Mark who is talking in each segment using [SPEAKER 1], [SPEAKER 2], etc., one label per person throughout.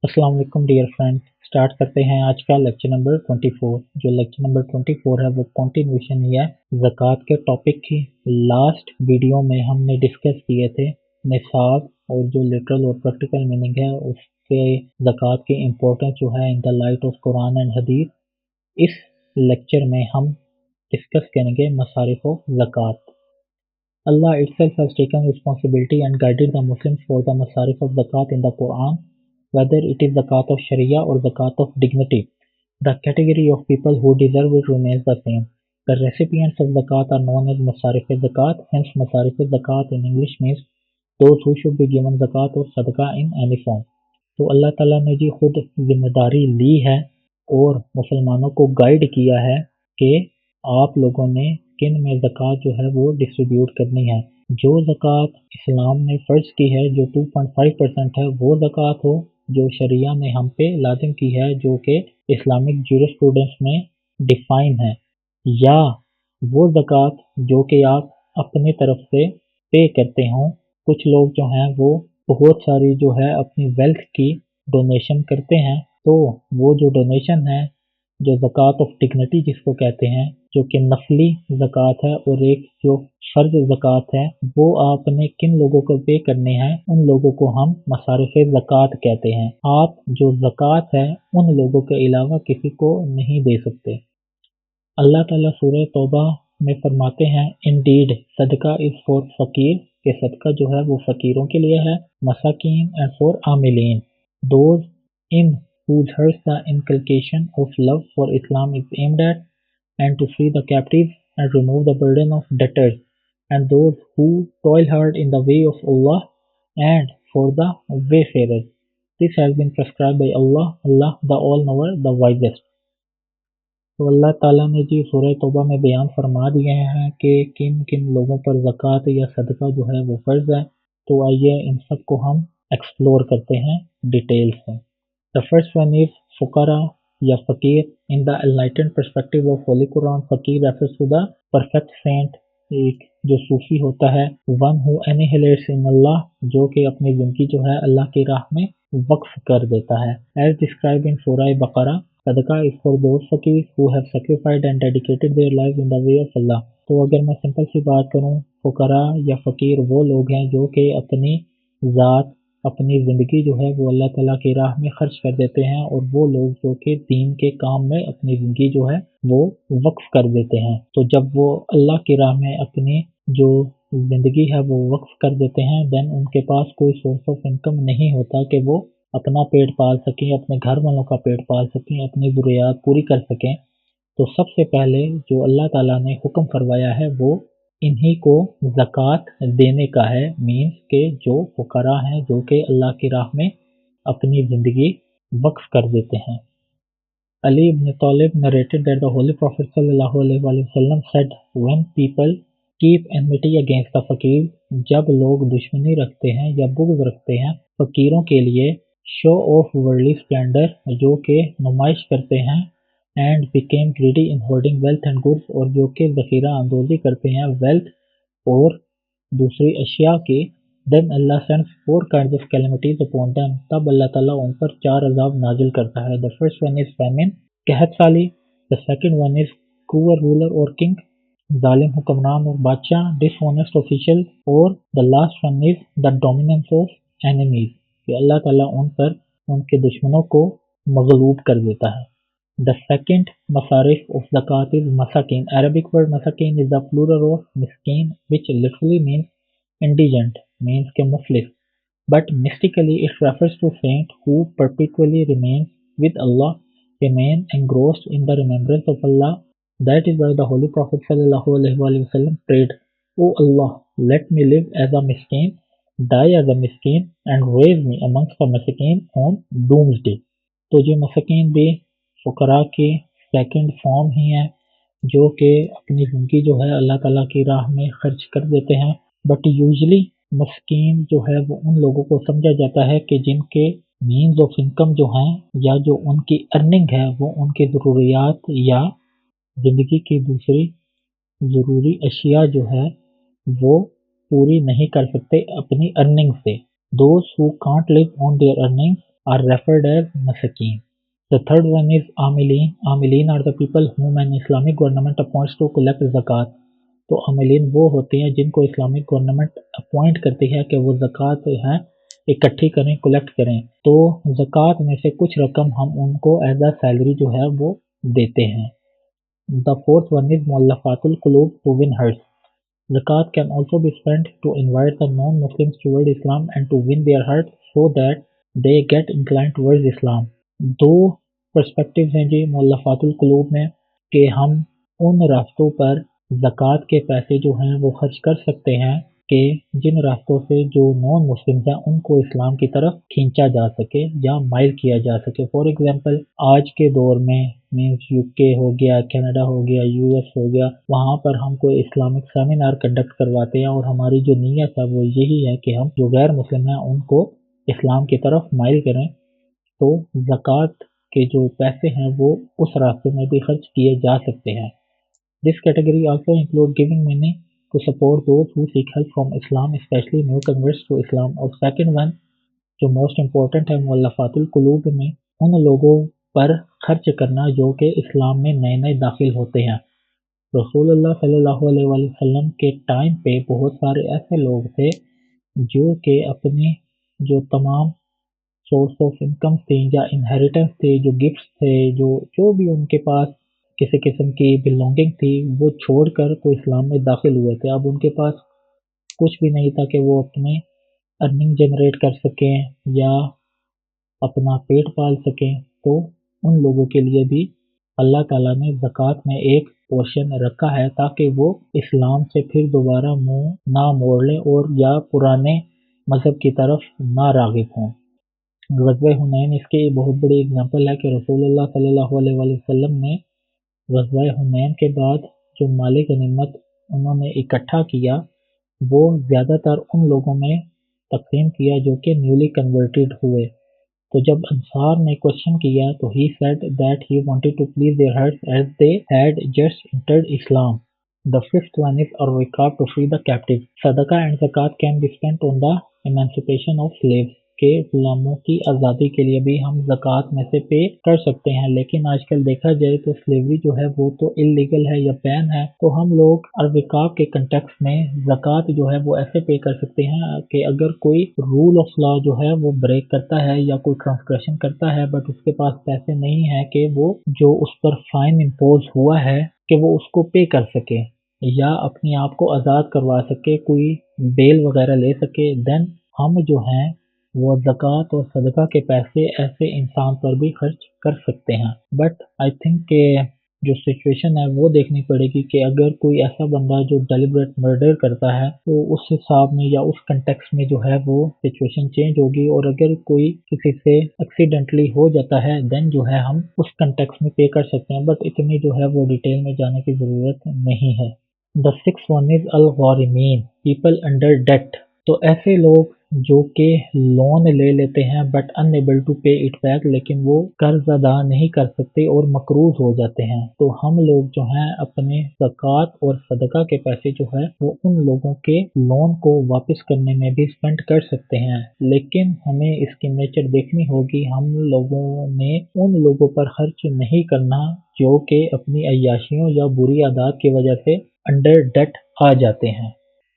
[SPEAKER 1] अस्सलाम वालेकुम dear friend. Start करते हैं आज का लेक्चर नंबर 24। जो लेक्चर नंबर 24 है वो कंटिन्यूशन ही है ज़कात के टॉपिक की। लास्ट वीडियो में हमने डिस्कस किए थे निसाब और जो लिटरल और प्रैक्टिकल मीनिंग है उसके ज़कात की इम्पोर्टेंस जो है in the light of Quran and हदीस। इस लेक्चर में हम डिस्कस करेंगे मसारिफ ऑफ ज़कात। Allah itself has taken responsibility and guided the Muslims for the masarif of zakat in the Quran, whether it is zakat of Sharia or zakat of dignity. The category of people who deserve it remains the same. The recipients of zakat are known as masarif zakat, hence masarif zakat in English means those who should be given zakat or sadaqah in any form. तो अल्लाह ताला ने जी खुद जिम्मेदारी ली है और मुसलमानों को guide किया है कि आप लोगों ने किन में ज़कात जो है वो डिस्ट्रीब्यूट करनी है। जो ज़कात इस्लाम ने फ़र्ज की है जो 2.5% है वो ज़कात हो जो शरिया ने हम पे लाजिम की है जो कि इस्लामिक ज्यूरिस्प्रूडेंस में डिफ़ाइन है, या वो ज़कात जो कि आप अपने तरफ से पे करते हों। कुछ लोग जो हैं वो बहुत सारी जो है अपनी वेल्थ की डोनेशन करते हैं, तो वो जो डोनेशन है जो ज़कात ऑफ डिग्निटी जिसको कहते हैं जो कि नफली ज़कात है और एक जो फ़र्ज ज़कात है वो आपने किन लोगों को पे करने हैं उन लोगों को हम मसारिफ़ ज़कात कहते हैं। आप जो ज़कात है उन लोगों के अलावा किसी को नहीं दे सकते। अल्लाह ताला सूरह तौबा में फरमाते हैं इंडीड सदका इज़ फॉर फ़कीर, के सदका जो है वो फ़कीरों के लिए है, मसाकीन एंड फॉर आमिलीन, those in whose hearts the inculcation of love for Islam is aimed at, and to free the captives and remove the burden of debtors, and those who toil hard in the way of Allah, and for the wayfarers. This has been prescribed by Allah, Allah the All-Knower, the Wisest. तो अल्लाह ताला ने जी सूरह तौबा में बयान फरमा दिए हैं कि किन किन लोगों पर ज़कात या सदका जो है वो फ़र्ज़ है। तो आइए इन सब को हम एक्सप्लोर करते हैं डिटेल से। द फर्स्ट वन इज़ फ़ुक़रा या फ़कीर। In the enlightened perspective of holy Quran, फ़कीर refers to the perfect saint, एक जो सूफी होता है, वन हु एनिहिलेट्स इन अल्लाह, जो कि अपनी ज़िंदगी जो है अल्लाह की राह में वक्फ कर देता है। एज डिस्क्राइब इन सूरह बकरा, सदका इज फॉर दोज फकीर who have sacrificed and dedicated their life in the way of Allah. तो अगर मैं सिंपल सी बात करूँ, फुकरा या फ़कीर वो लोग हैं जो कि अपनी ज़ात अपनी ज़िंदगी जो है वो अल्लाह ताला की राह में खर्च कर देते हैं, और वो लोग जो कि दीन के काम में अपनी ज़िंदगी जो है वो वक्फ कर देते हैं। तो जब वो अल्लाह की राह में अपनी जो ज़िंदगी है वो वक्फ कर देते हैं, देन उनके पास कोई सोर्स ऑफ इनकम नहीं होता कि वो अपना पेट पाल सकें, अपने घर वालों का पेट पाल सकें, अपनी ज़रूरियात पूरी कर सकें। तो सबसे पहले जो अल्लाह ताला ने हुक्म करवाया है वो इन्हीं को ज़कात देने का है। मीन्स के जो फुकरा हैं जो कि अल्लाह की राह में अपनी ज़िंदगी वक्फ कर देते हैं। Ali ibn Talib narrated that the Holy Prophet ﷺ said, when people keep enmity against the फकीर, जब लोग दुश्मनी रखते हैं या बुग़्ज़ रखते हैं फ़कीरों के लिए, शो ऑफ वर्ल्डली स्प्लेंडर, जो कि नुमाइश करते हैं, and became greedy in holding wealth and goods, और जो कि ज़ख़ीरा अंदोज़ी करते हैं वेल्थ और दूसरी अशिया की, then Allah sends 4 kinds of calamities upon them, तब अल्लाह ताला उन पर 4 अज़ाब नाजिल करता है। The first one is famine, कहत साली। The second one is cruel ruler और किंग, जालिम हुक्मरान और बादशाह, डिसऑनेस्ट ऑफिशियल, और the last one is the dominance of enemies, कि अल्लाह ताला उन पर उनके दुश्मनों को मग़लूब कर देता है। The second masarif of zakat is masakin. Arabic word masakin is the plural of miskin, which literally means indigent, means के मुफलिस, but mystically it refers to saint who perpetually remains with Allah, remain engrossed in the remembrance of Allah. That is why the Holy Prophet ﷺ prayed, O Allah, let me live as a miskin, die as a miskin, and raise me amongst the masakin on doomsday. तो ये मसाकिन भी फ़ुकरा की second form ही है जो कि अपनी ज़िंदगी जो है अल्लाह ताला की राह में खर्च कर देते हैं। बट यूजली मस्कीन जो है वो उन लोगों को समझा जाता है कि जिनके मीन्स ऑफ इनकम जो हैं या जो उनकी अर्निंग है वो उनकी ज़रूरियात या ज़िंदगी की दूसरी ज़रूरी अशिया जो है वो पूरी नहीं कर सकते अपनी अर्निंग से। Those who can't live on their earnings, are referred as masakin. The third one is amilin. Amilin are the people whom an Islamic government appoints to collect zakat. तो अमीलीन वो होते हैं जिनको इस्लामिक गवर्नमेंट अपॉइंट करती है कि वो ज़कात है इकट्ठी करें, कलेक्ट करें। तो ज़कात में से कुछ रकम हम उनको एज अ सैलरी जो है वो देते हैं। द फोर्थ वन इज मुअल्लफ़ातुल क़ुलूब to win hearts. Zakat can also be spent to invite the non-Muslims toward Islam and to win their hearts so that they get inclined towards Islam. दो perspectives हैं जी मुअल्लफ़ातुल क़ुलूब में कि हम उन रास्तों पर ज़कात के पैसे जो हैं वो खर्च कर सकते हैं कि जिन रास्तों से जो नॉन मुस्लिम्स हैं उनको इस्लाम की तरफ खींचा जा सके या माइल किया जा सके। फॉर एग्जांपल आज के दौर में मीन्स यूके हो गया, कनाडा हो गया, यूएस हो गया, वहाँ पर हम कोई इस्लामिक सेमिनार कंडक्ट करवाते हैं और हमारी जो नीयत है वो यही है कि हम जो गैर मुस्लिम हैं उनको इस्लाम की तरफ माइल करें। तो ज़कात के जो पैसे हैं वो उस रास्ते में भी खर्च किए जा सकते हैं। This category also include giving money to support those who seek help from Islam, especially new converts to Islam. और second one जो मोस्ट इम्पोर्टेंट है मुअल्लफ़ातुल क़ुलूब में उन लोगों पर खर्च करना जो कि इस्लाम में नए नए दाखिल होते हैं। रसूलुल्लाह सल्लल्लाहु अलैहि वसल्लम के टाइम पे बहुत सारे ऐसे लोग थे जो कि अपने जो तमाम सोर्स ऑफ इनकम थे या इनहेरिटेंस थे, जो गिफ्ट्स थे, जो भी उनके पास किसी किस्म की बिलोंगिंग थी वो छोड़कर तो इस्लाम में दाखिल हुए थे। अब उनके पास कुछ भी नहीं था कि वो अपने अर्निंग जनरेट कर सकें या अपना पेट पाल सकें। तो उन लोगों के लिए भी अल्लाह ताला ने ज़कात में एक पोर्शन रखा है ताकि वो इस्लाम से फिर दोबारा मुंह ना मोड़ लें और या पुराने मज़हब की तरफ ना राग़िब हों। ग़ज़वा हुनैन इसकी बहुत बड़ी एग्जांपल है कि रसूलुल्लाह सल्लल्लाहु अलैहि वसल्लम ने ग़ज़वा हुनैन के बाद जो माल गनीमत उन्होंने इकट्ठा किया वो ज़्यादातर उन लोगों में तक़सीम किया जो कि न्यूली कन्वर्टेड हुए। तो जब अंसार ने क्वेश्चन किया तो he said that he wanted to please their hearts as they had just entered Islam. The fifth one is अर्रिकाब टू फ्री द कैप्टिव। सदका एंड ज़कात can be spent on the emancipation of slaves के गुलामों की आज़ादी के लिए भी हम ज़कात में से पे कर सकते हैं। लेकिन आजकल देखा जाए तो स्लेवरी जो है वो तो इलीगल है या बैन है, तो हम लोग अर्रिकाब के कंटेक्स्ट में ज़कात जो है वो ऐसे पे कर सकते हैं कि अगर कोई रूल ऑफ लॉ जो है वो ब्रेक करता है या कोई ट्रांसग्रेशन करता है बट उसके पास पैसे नहीं है कि वो जो उस पर फाइन इम्पोज हुआ है कि वो उसको पे कर सके या अपने आप को आज़ाद करवा सके, कोई बेल वगैरह ले सके, देन हम जो हैं वो ज़कात और सदका के पैसे ऐसे इंसान पर भी खर्च कर सकते हैं। बट आई थिंक के जो सिचुएशन है वो देखनी पड़ेगी कि अगर कोई ऐसा बंदा जो डेलिब्रेट मर्डर करता है तो उस हिसाब में या उस कंटेक्स्ट में जो है वो सिचुएशन चेंज होगी, और अगर कोई किसी से एक्सीडेंटली हो जाता है देन जो है हम उस कंटेक्स्ट में पे कर सकते हैं। बट इतनी जो है वो डिटेल में जाने की ज़रूरत नहीं है। द सिक्स वन इज अल गारिमीन, पीपल अंडर डेट। तो ऐसे लोग जो कि लोन ले लेते हैं but unable to pay it back, लेकिन वो कर्ज अदा नहीं कर सकते और मकरूज हो जाते हैं। तो हम लोग जो हैं अपने ज़कात और सदका के पैसे जो है वो उन लोगों के लोन को वापस करने में भी स्पेंड कर सकते हैं। लेकिन हमें इसकी नेचर देखनी होगी, हम लोगों ने उन लोगों पर खर्च नहीं करना जो कि अपनी अय्याशियों या बुरी आदत की वजह से अंडर डेट आ जाते हैं।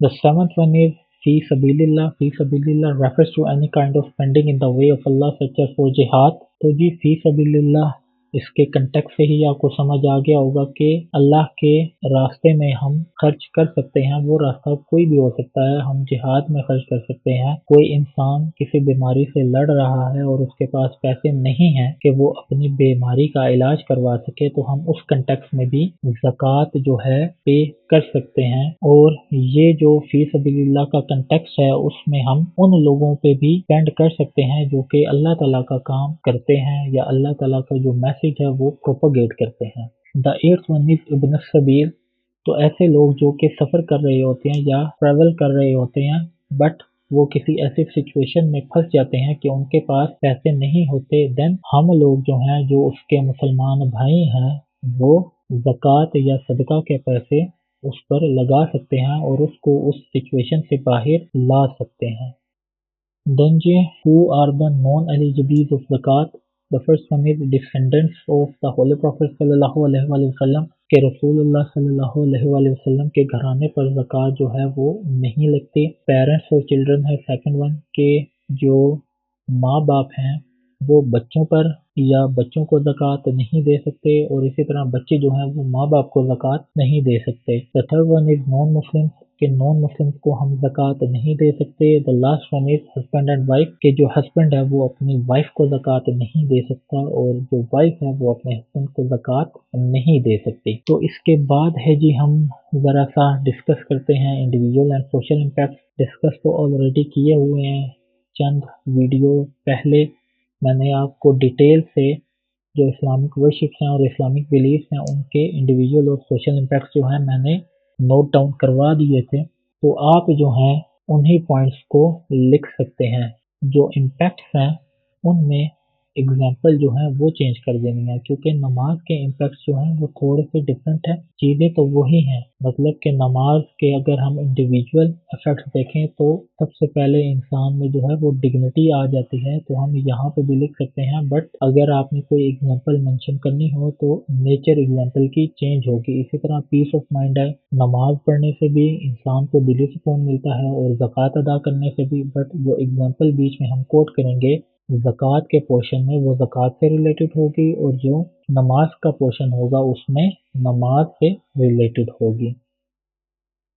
[SPEAKER 1] द सेवंथ वन इज फी सबीलिल्लाह। फी सबीलिल्लाह refers to any kind of spending in the way of Allah such as for जिहाद। तो जी फी सबीलिल्लाह इसके कंटेक्स्ट से ही आपको समझ आ गया होगा कि अल्लाह के रास्ते में हम खर्च कर सकते हैं। वो रास्ता कोई भी हो सकता है, हम जिहाद में खर्च कर सकते हैं। कोई इंसान किसी बीमारी से लड़ रहा है और उसके पास पैसे नहीं हैं कि वो अपनी बीमारी का इलाज करवा सके, तो हम उस कंटेक्स्ट में भी ज़कात जो है पे कर सकते हैं। और ये जो फी सबीलिल्लाह का कंटेक्स्ट है उसमें हम उन लोगों पे भी स्पेंड कर सकते हैं जो कि अल्लाह ताला का काम करते हैं या अल्लाह ताला का जो मैसेज है वो प्रोपोगेट करते हैं। द एट्थ वन इज इब्न सबील। तो ऐसे लोग जो कि सफ़र कर रहे होते हैं या ट्रैवल कर रहे होते हैं बट वो किसी ऐसी सिचुएशन में फंस जाते हैं कि उनके पास पैसे नहीं होते, देन हम लोग जो हैं जो उसके मुसलमान भाई हैं वो ज़कात या सदका के पैसे उस पर लगा सकते हैं और उसको उस सिचुएशन से बाहर ला सकते हैं। Then ji, who are the non-eligibles of zakat? The first one is descendants of the Holy Prophet sallallahu alaihi wasallam के रसूलुल्लाह सल्लल्लाहु अलैहि वसल्लम के घराने पर ज़कात जो है वो नहीं लगती। पेरेंट्स और चिल्ड्रन है सेकंड वन के जो माँ बाप हैं वो बच्चों पर या बच्चों को ज़कात नहीं दे सकते और इसी तरह बच्चे जो हैं वो माँ बाप को ज़कात नहीं दे सकते। The third one is non Muslims के नॉन मुस्लिम्स को हम ज़कात नहीं दे सकते। The last one is husband and wife के जो हस्बैंड है वो अपनी वाइफ को ज़कात नहीं दे सकता और जो वाइफ है वो अपने हस्बैंड को ज़कात नहीं दे सकती। तो इसके बाद है जी हम ज़रा सा डिस्कस करते हैं individual and social impact. Discuss तो ऑलरेडी किए हुए हैं चंद वीडियो पहले। मैंने आपको डिटेल से जो इस्लामिक वर्शिप्स हैं और इस्लामिक बिलीफ्स हैं उनके इंडिविजुअल और सोशल इम्पैक्ट्स जो हैं मैंने नोट डाउन करवा दिए थे। तो आप जो हैं उन्हीं पॉइंट्स को लिख सकते हैं। जो इम्पैक्ट्स हैं उनमें एग्जाम्पल जो है वो चेंज कर देनी है क्योंकि नमाज के इम्पैक्ट जो हैं वो थोड़े से डिफरेंट है। चीज़ें तो वही हैं, मतलब कि नमाज के अगर हम इंडिविजुअल इफेक्ट्स देखें तो सबसे पहले इंसान में जो है वो डिग्निटी आ जाती है, तो हम यहाँ पे भी लिख सकते हैं। बट अगर आपने कोई एग्जांपल मेंशन करनी हो तो नेचर एग्जांपल की चेंज होगी। इसी तरह पीस ऑफ माइंड है, नमाज पढ़ने से भी इंसान को दिली सुकून मिलता है और ज़कात अदा करने से भी। बट जो एग्जांपल बीच में हम कोट करेंगे ज़कात के पोर्शन में वो ज़कात से रिलेटेड होगी और जो नमाज का पोर्शन होगा उसमें नमाज से रिलेटेड होगी।